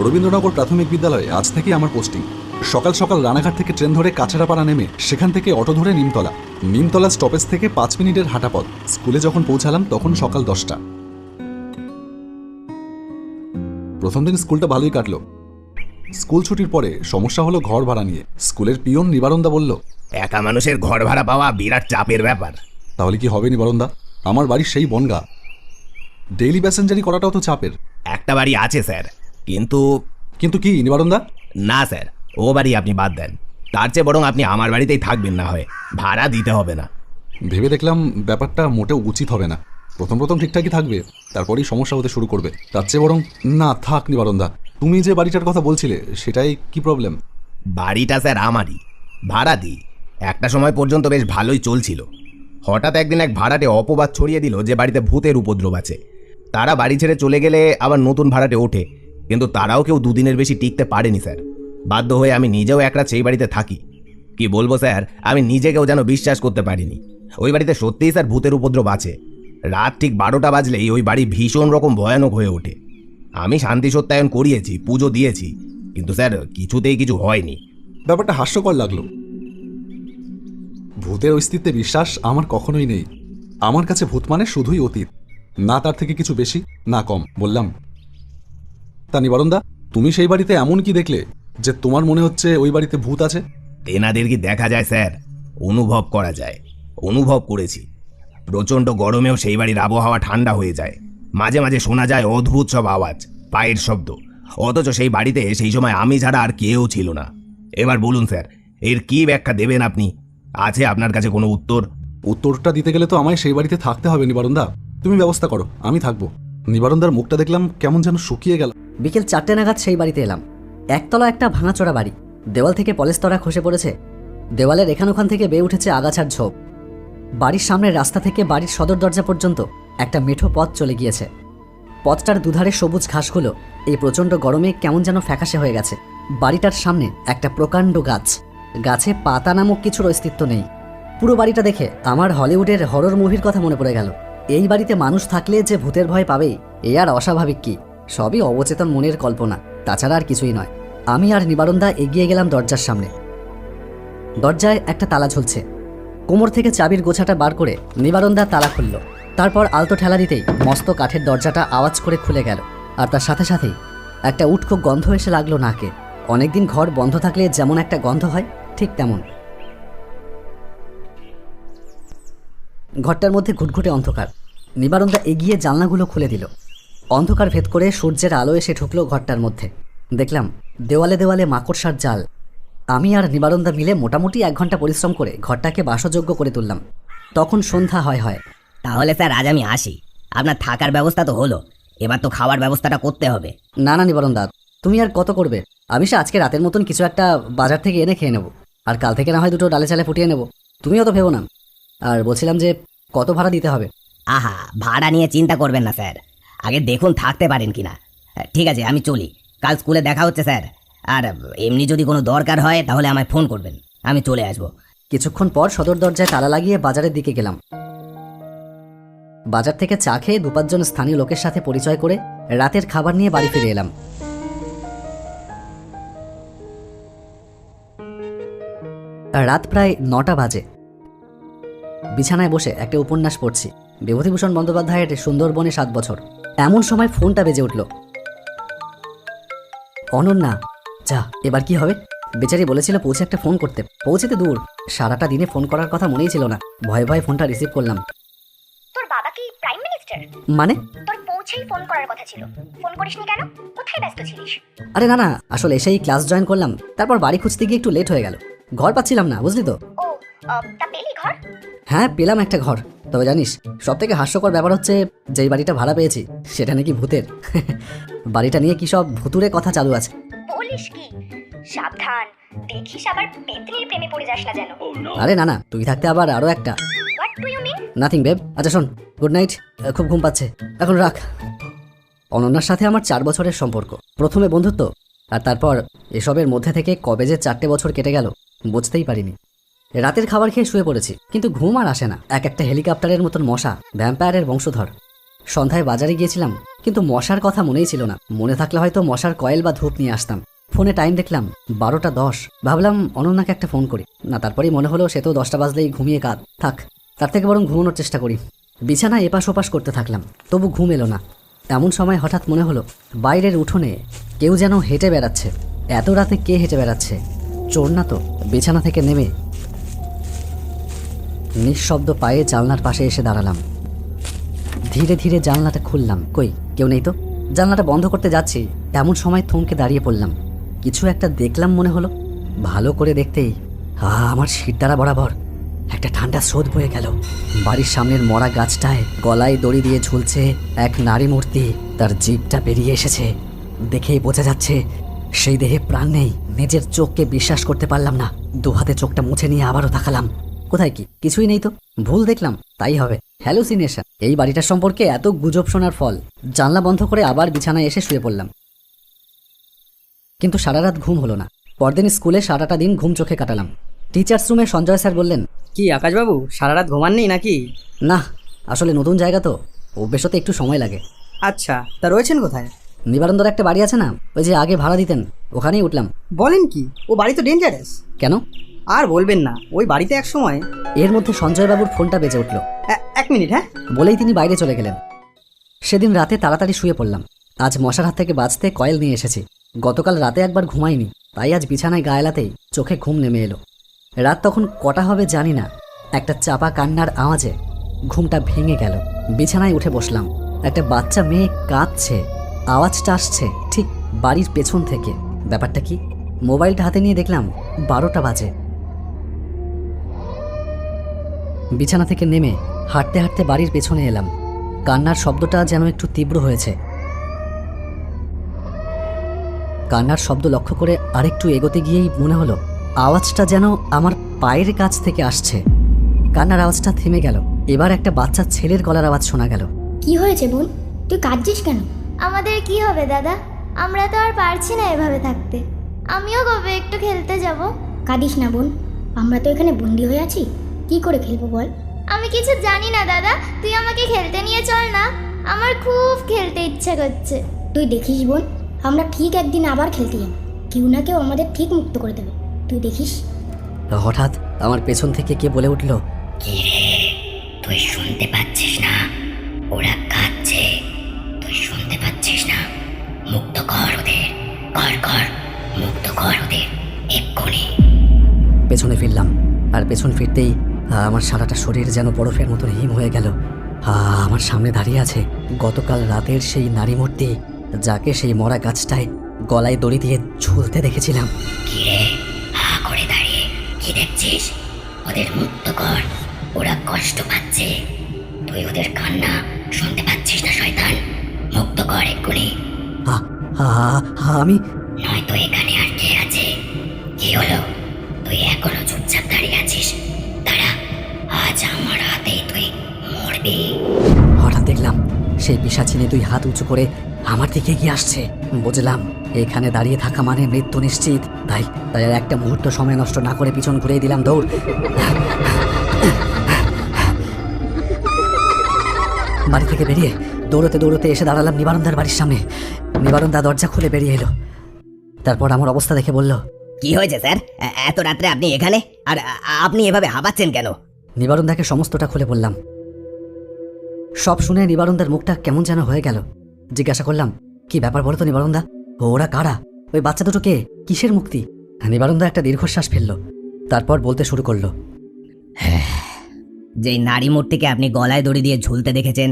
রবীন্দ্রনগর প্রাথমিক বিদ্যালয়ে আজ থেকেই আমার পোস্টিং। সকাল সকাল রানাঘাট থেকে ট্রেন ধরে কাছাড়াপাড়া নেমে সেখান থেকে অটো ধরে নিমতলা স্টপেজ থেকে 5 মিনিটের হাঁটা পথ। স্কুলে যখন পৌঁছালাম তখন সকাল 10টা। প্রথম দিন স্কুলটা ভালোই কাটলো। স্কুল ছুটির পরে সমস্যা হলো ঘর ভাড়া নিয়ে। স্কুলের পিয়ন নিবারণদা বলল, একা মানুষের ঘর ভাড়া পাওয়া বিরাট চাপের ব্যাপার। তাহলে কি হবে নিবারণদা? আমার বাড়ি সেই বনগা, ডেইলি প্যাসেঞ্জারি করাটাও তো চাপের। একটা বাড়ি আছে স্যার, কিন্তু কিন্তু কি নিবারণদা? না স্যার, ও বাড়ি আপনি বাদ দেন। তার চেয়ে বরং আপনি আমার বাড়িতেই থাকবেন, না হয় ভাড়া দিতে হবে না। ভেবে দেখলাম ব্যাপারটা মোটেও উচিত হবে না। প্রথম ঠিকঠাকই থাকবে, তারপরেই সমস্যা হতে শুরু করবে। তার চেয়ে বরং না থাক নিবারণদা। তুমি যে বাড়িটার কথা বলছিলে সেটাই কি প্রবলেম? বাড়িটা স্যার আমারই, ভাড়া দিই। একটা সময় পর্যন্ত বেশ ভালোই চলছিল। হঠাৎ একদিন এক ভাড়াটে অপবাদ ছড়িয়ে দিল যে বাড়িতে ভূতের উপদ্রব আছে। তারা বাড়ি ছেড়ে চলে গেলে আবার নতুন ভাড়াটে ওঠে, কিন্তু তারাও কেউ 2 দিনের বেশি টিকতে পারেনি স্যার। বাধ্য হয়ে আমি নিজেও এক রাত সেই বাড়িতে থাকি। কি বলবো স্যার, আমি নিজেকেও যেন বিশ্বাস করতে পারিনি। ওই বাড়িতে সত্যিই স্যার ভূতের উপদ্রব আছে। রাত ঠিক 12টা বাজলেই ওই বাড়ি ভীষণ রকম ভয়ানক হয়ে ওঠে। আমি শান্তি সত্যায়ন করিয়েছি, পুজো দিয়েছি, কিন্তু স্যার কিছুতেই কিছু হয়নি। ব্যাপারটা হাস্যকর লাগলো। ভূতের অস্তিত্বে বিশ্বাস আমার কখনোই নেই। আমার কাছে ভূত মানে শুধুই অতীত, না তার থেকে কিছু বেশি না কম। বললাম, তা নিবারণদা, তুমি সেই বাড়িতে এমন কি দেখলে যে তোমার মনে হচ্ছে ওই বাড়িতে ভূত আছে? তেনাদের কি দেখা যায় স্যার? অনুভব করা যায়। অনুভব করেছি। প্রচণ্ড গরমেও সেই বাড়ির আবহাওয়া ঠান্ডা হয়ে যায়। মাঝে মাঝে শোনা যায় অদ্ভুত সব আওয়াজ, পায়ের শব্দ। অথচ সেই বাড়িতে সেই সময় আমি ছাড়া আর কেউ ছিল না। এবার বলুন স্যার, এর কি ব্যাখ্যা দেবেন আপনি? আছে আপনার কাছে কোনো উত্তর? উত্তরটা দিতে গেলে তো আমায় সেই বাড়িতে থাকতে হবে নিবারণদা। তুমি ব্যবস্থা করো, আমি থাকবো। নিবারণদার মুখটা দেখলাম কেমন যেন শুকিয়ে গেল। বিকেল 4টে নাগাদ সেই বাড়িতে এলাম। একতলা একটা ভাঙাচোরা বাড়ি, দেওয়াল থেকে পলেস্তরা খসে পড়েছে। দেওয়ালের এখান ওখান থেকে বেয়ে উঠেছে আগাছার ঝোপ। বাড়ির সামনের রাস্তা থেকে বাড়ির সদর দরজা পর্যন্ত একটা মেঠো পথ চলে গিয়েছে। পথটার দুধারে সবুজ ঘাসগুলো এই প্রচণ্ড গরমে কেমন যেন ফ্যাকাশে হয়ে গেছে। বাড়িটার সামনে একটা প্রকাণ্ড গাছ, গাছে পাতা নামক কিছুর অস্তিত্ব নেই। পুরো বাড়িটা দেখে আমার হলিউডের হরর মুভির কথা মনে পড়ে গেল। এই বাড়িতে মানুষ থাকলে যে ভূতের ভয় পাবেই, এ আর অস্বাভাবিক কি? সবই অবচেতন মনের কল্পনা, তাছাড়া আর কিছুই নয়। আমি আর নিবারণদা এগিয়ে গেলাম দরজার সামনে। দরজায় একটা তালা ঝুলছে। কোমর থেকে চাবির গোছাটা বার করে নিবারণদা তালা খুলল। তারপর আলতো ঠেলা দিতেই মস্ত কাঠের দরজাটা আওয়াজ করে খুলে গেল। আর তার সাথে সাথেই একটা উটকো গন্ধ এসে লাগলো নাকে। অনেকদিন ঘর বন্ধ থাকলে যেমন একটা গন্ধ হয়, ঠিক তেমন। ঘরটার মধ্যে ঘুটঘুটে অন্ধকার। নিবারণদা এগিয়ে জানলাগুলো খুলে দিল। অন্ধকার ভেদ করে সূর্যের আলো এসে ঢুকলো ঘরটার মধ্যে। দেখলাম দেওয়ালে দেওয়ালে মাকড়সার জাল। আমি আর নিবারণদা মিলে মোটামুটি 1 ঘন্টা পরিশ্রম করে ঘরটাকে বাসযোগ্য করে তুললাম। তখন সন্ধ্যা হয়। তাহলে স্যার আজ আমি আসি। আপনার থাকার ব্যবস্থা তো হলো, এবার তো খাওয়ার ব্যবস্থাটা করতে হবে। না নিবারণদা, তুমি আর কত করবে? আমি সে আজকে রাতের মতন কিছু একটা বাজার থেকে এনে খেয়ে নেব, আর কাল থেকে না হয় 2টো ডালে চালে ফুটিয়ে নেব। তুমিও তো ভেবো না। আর বলছিলাম যে কত ভাড়া দিতে হবে? আহা, ভাড়া নিয়ে চিন্তা করবেন না স্যার, আগে দেখুন থাকতে পারেন কিনা। ঠিক আছে, আমি চলি। কাল স্কুলে দেখা হচ্ছে স্যার। আর এমনি যদি কোনো দরকার হয় তাহলে আমায় ফোন করবেন, আমি চলে আসবো। কিছুক্ষণ পর সদর দরজায় তালা লাগিয়ে বাজারের দিকে গেলাম। বাজার থেকে চা খেয়ে 2-5 জন স্থানীয় লোকের সাথে পরিচয় করে রাতের খাবার নিয়ে বাড়ি ফিরে এলাম। রাত প্রায় 9টা বাজে। বিছানায় বসে একটা উপন্যাস পড়ছি, বিভূতিভূষণ বন্দ্যোপাধ্যায়ের সুন্দরবনে 7 বছর। এমন সময় ফোনটা বেজে উঠল। অনন্যা, যা এবার কি হবে? বেচারি বলেছিল পৌঁছে একটা ফোন করতে, পৌঁছেতে দূর। সারাটা দিনে ফোন করার কথা মনেই ছিল না। ভয়ে ভয়ে ফোনটা রিসিভ করলাম। তোর বাবা কি প্রাইম মিনিস্টার? মানে? তোর পৌঁছেই ফোন করার কথা ছিল, ফোন করিসনি কেন? কোথায় ব্যস্ত ছিলিস? আরে না, আসলে এসেই ক্লাস জয়েন করলাম, তারপর বাড়ি খুঁজতে গিয়ে একটু লেট হয়ে গেল। ঘর পাচ্ছিলাম না, বুঝলি তো। ও, তা পেলি ঘর? হ্যাঁ, পেলাম একটা ঘর। তবে জানিস, সব থেকে হাস্যকর ব্যাপার হচ্ছে যেই বাড়িটা ভাড়া পেয়েছি সেটা নাকি ভূতের। বাড়িটা নিয়ে কি সব ভুতুরে কথা চালু আছে। বলিস কি? সাবধান, দেখিস আবার পেতনির প্রেমে পড়ে যাস না যেন। আরে না, তুই থাকতে আবার আরো একটা। What do you mean? Nothing babe. আচ্ছা শোন, গুড নাইট। খুব ঘুম পাচ্ছে, এখন রাখ। অনন্যার সাথে আমার 4 বছরের সম্পর্ক। প্রথমে বন্ধুত্ব, আর তারপর এসবের মধ্যে থেকে কবে যে 4টে বছর কেটে গেল বুঝতেই পারিনি। রাতের খাবার খেয়ে শুয়ে পড়েছি, কিন্তু ঘুম আর আসে না। একটা হেলিকপ্টারের মতন মশা, ভ্যাম্পায়ারের বংশধর, সন্ধ্যায় বাজারে গিয়েছিলাম, কিন্তু মশার কথা মনেই ছিল না। মনে থাকলে হয়তো মশার কয়েল বা ধূপ নিয়ে আসতাম। ফোনে টাইম দেখলাম 12টা 10। ভাবলাম অনন্যাকে একটা ফোন করি না, তারপরেই মনে হলো সে তো 10টা বাজলেই ঘুমিয়ে কাঁদ, থাক তার থেকে বরং ঘুমানোর চেষ্টা করি। বিছানায় এপাশ ওপাশ করতে থাকলাম, তবু ঘুম এলো না। এমন সময় হঠাৎ মনে হলো বাইরের উঠোনে কেউ যেন হেঁটে বেড়াচ্ছে। এত রাতে কে হেঁটে বেড়াচ্ছে? চোর না তো? বিছানা থেকে নেমে নিঃশব্দ পায়ে জানলার পাশে এসে দাঁড়ালাম। ধীরে ধীরে জানলাটা খুললাম, কই কেউ নেই তো। জানলাটা বন্ধ করতে যাচ্ছি, এমন সময় থমকে দাঁড়িয়ে পড়লাম। কিছু একটা দেখলাম মনে হলো। ভালো করে দেখতেই আমার শিরদাঁড়া বরাবর একটা ঠান্ডা স্রোত বয়ে গেল। বাড়ির সামনের মরা গাছটায় গলায় দড়ি দিয়ে ঝুলছে এক নারী মূর্তি। তার জিভটা বেরিয়ে এসেছে, দেখেই বোঝা যাচ্ছে সেই দেহে প্রাণ নেই। নিজের চোখকে বিশ্বাস করতে পারলাম না। দুহাতে চোখটা মুছে নিয়ে আবারও তাকালাম, কোথায় কি? কিছুই নেই তো। ভুল দেখলাম, তাই হবে, হ্যালুসিনেশন। এই বাড়িটার সম্পর্কে এত গুজব শোনার ফল। জানলা বন্ধ করে আবার বিছানায় এসে শুয়ে পড়লাম, কিন্তু সারা রাত ঘুম হলো না। পরদিন স্কুলে সারাটা দিন ঘুম চোখে কাটালাম। টিচার্স রুমে সঞ্জয় স্যার বললেন, কি আকাশবাবু, সারা রাত ঘুমাননি নাকি? না, আসলে নতুন জায়গা তো, অভ্যেস হতে একটু সময় লাগে। আচ্ছা, তা রয়েছেন কোথায়? নিবারণদার একটা বাড়ি আছে না, ওই যে আগে ভাড়া দিতেন, ওখানেই উঠলাম। বলেন কি? ও বাড়ি তো ডেঞ্জারাস। কেন? আর বলবেন না, ওই বাড়িতে এক সময়। এর মধ্যে সঞ্জয়বাবুর ফোনটা বেজে উঠল। এক মিনিট, হ্যাঁ। বলেই তিনি বাইরে চলে গেলেন। সেদিন রাতে তাড়াতাড়ি শুয়ে পড়লাম। আজ মশার হাত থেকে বাঁচতে কয়েল নিয়ে এসেছি। গতকাল রাতে একবার ঘুমাইনি, তাই আজ বিছানায় গা এলাতেই চোখে ঘুম নেমে এলো। রাত তখন কটা হবে জানি না, একটা চাপা কান্নার আওয়াজে ঘুমটা ভেঙে গেল। বিছানায় উঠে বসলাম। একটা বাচ্চা মেয়ে কাঁদছে, আওয়াজটা আসছে ঠিক বাড়ির পেছন থেকে। ব্যাপারটা কি? মোবাইলটা হাতে নিয়ে দেখলাম 12টা বাজে। বিছানা থেকে নেমে হাঁটতে হাঁটতে বাড়ির পেছনে এলাম। কান্নার শব্দটা যেন একটু তীব্র হয়েছে। কান্নার শব্দ লক্ষ্য করে আরেকটু এগোতে গিয়েই মনে হলো আওয়াজটা যেন আমার পায়ের কাছ থেকে আসছে। কান্নার আওয়াজটা থেমে গেল। এবার একটা বাচ্চা ছেলের গলার আওয়াজ শোনা গেল। কি হয়েছে বোন, তুই কাঁদছিস কেন? আমাদের কি হবে দাদা? আমরা তো আর পারছি না এভাবে থাকতে। আমিও কবে একটু খেলতে যাব। কাঁদিস না বোন, আমরা তো এখানে বন্দি হয়ে আছি, কি করে খেলবো বল? আমি কিছু জানি না দাদা, তুই আমাকে খেলতে নিয়ে চল না, আমার খুব খেলতে ইচ্ছে করছে। তুই দেখিস বোন, আমরা ঠিক একদিন আবার খেলতে যাবো। কেউ না কেউ আমাদের ঠিক মুক্ত করে দেবে, তুই দেখিস। হঠাৎ আমার পেছন থেকে কে বলে উঠল, কি রে, তুই শুনতে পাচ্ছিস না? ওরা কাঁদছে, তুই শুনতে পাচ্ছিস না? মুক্ত কর ওদের, কর মুক্ত কর ওদের এক্ষুনি। পেছনে ফিরলাম, আর পেছন ফিরতেই আমার সারাটা শরীর যেন বরফের মতন হিম হয়ে গেল। আমার সামনে দাঁড়িয়ে আছে গতকাল রাতের সেই নারী মূর্তি, যাকে সেই মরা গাছটায় গলায় দড়ি দিয়ে ঝুলতে দেখেছিলাম। কি রে, হা করে দাঁড়িয়ে কি দেখছিস? ওদের মুক্ত কর, ওরা কষ্ট পাচ্ছে। তুই ওদের কান্না শুনতে পাচ্ছিস না শয়তান? মুক্ত কর এক্ষুনি। আমি নয়তো এখানে আর কে আছে? কি হলো, তুই এখনো চুপচাপ দাঁড়িয়ে আছিস? দাঁড়া, আজ আমার হাতেই তুই মরবি। হঠাৎ দেখলাম সেই পিশাচিনী 2 হাত উঁচু করে আমার দিকে এগিয়ে আসছে। বুঝলাম এখানে দাঁড়িয়ে থাকা মানে মৃত্যু নিশ্চিত। তাই আর একটা মুহূর্ত সময় নষ্ট না করে পিছন ঘুরিয়ে দিলাম দৌড়। বাড়ি থেকে বেরিয়ে দৌড়তে দৌড়তে এসে দাঁড়ালাম নিবারণদার বাড়ির সামনে। নিবারণদা দরজা খুলে বেরিয়ে এলো। তারপর আমার অবস্থা দেখে বলল, কি হয়েছে স্যার? এত রাত্রে আপনি এখানে? আর আপনি এভাবে হাঁপাচ্ছেন কেন? নিবারণদাকে সমস্তটা খুলে বললাম। সব শুনে নিবারণদার মুখটা কেমন যেন হয়ে গেল। জিজ্ঞাসা করলাম, কি ব্যাপার বলো তো নিবারণদা? ওরা কারা? ওই বাচ্চা দুটো কে? কিসের মুক্তি? নিবারণদা একটা দীর্ঘশ্বাস ফেলল, তারপর বলতে শুরু করলো, যেই নারী মূর্তিকে আপনি গলায় দড়ি দিয়ে ঝুলতে দেখেছেন,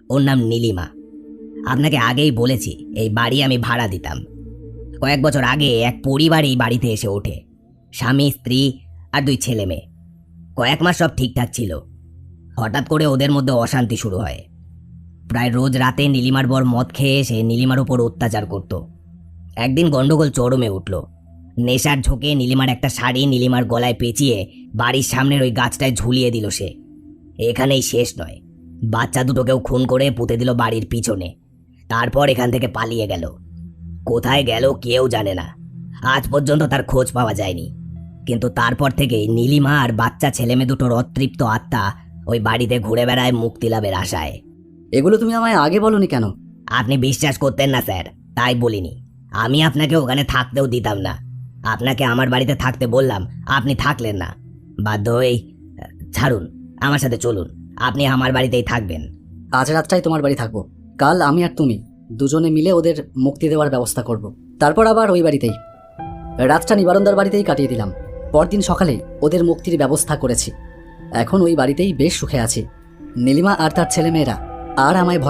ওর নাম নীলিমা। আপনাকে আগেই বলেছি এই বাড়ি আমি ভাড়া দিতাম। কয়েক বছর আগে এক পরিবার এই বাড়িতে এসে ওঠে, স্বামী, স্ত্রী আর 2 ছেলে মেয়ে। কয়েক মাস সব ঠিকঠাক ছিল। হঠাৎ করে ওদের মধ্যে অশান্তি শুরু হয়। প্রায় রোজ রাতে নীলিমার বর মদ খেয়ে এসে নীলিমার উপর অত্যাচার করত। একদিন গন্ডগোল চরমে উঠল। নেশার ঝোঁকে নীলিমার একটা শাড়ি নীলিমার গলায় পেঁচিয়ে বাড়ির সামনের ওই গাছটায় ঝুলিয়ে দিল সে। এখানেই শেষ নয়, বাচ্চা দুটোকেও খুন করে পুঁতে দিল বাড়ির পিছনে। তারপর এখান থেকে পালিয়ে গেল। কোথায় গেল কেউ জানে না, আজ পর্যন্ত তার খোঁজ পাওয়া যায়নি। কিন্তু তারপর থেকে নীলিমা আর বাচ্চা ছেলেমেয়ে দুটোর অতৃপ্ত আত্মা ওই বাড়িতে ঘুরে বেড়ায় মুক্তি লাভের আশায়। এগুলো তুমি আমায় আগে বলনি কেন? আপনি বিশ্বাস করতেন না স্যার, তাই বলিনি। আমি আপনাকে ওখানে থাকতেও দিতাম না। আপনাকে আমার বাড়িতে থাকতে বললাম, আপনি থাকলেন না। বাধ্য হয়েই ছাড়ুন, আমার সাথে চলুন, আপনি আমার বাড়িতেই থাকবেন। আজ রাতটাই তোমার বাড়ি থাকবো। কাল আমি আর তুমি দুজনে মিলে ওদের মুক্তি দেওয়ার ব্যবস্থা করব। তারপর আবার ওই বাড়িতেই। রাতটা নিবারণদার বাড়িতেই কাটিয়ে দিলাম। পরদিন সকালে ওদের মুক্তির ব্যবস্থা করেছি। এখন ওই বাড়িতেই বেশ সুখে আছি। নীলিমা আর তার ছেলেমেয়েরা আর আমায় ভয়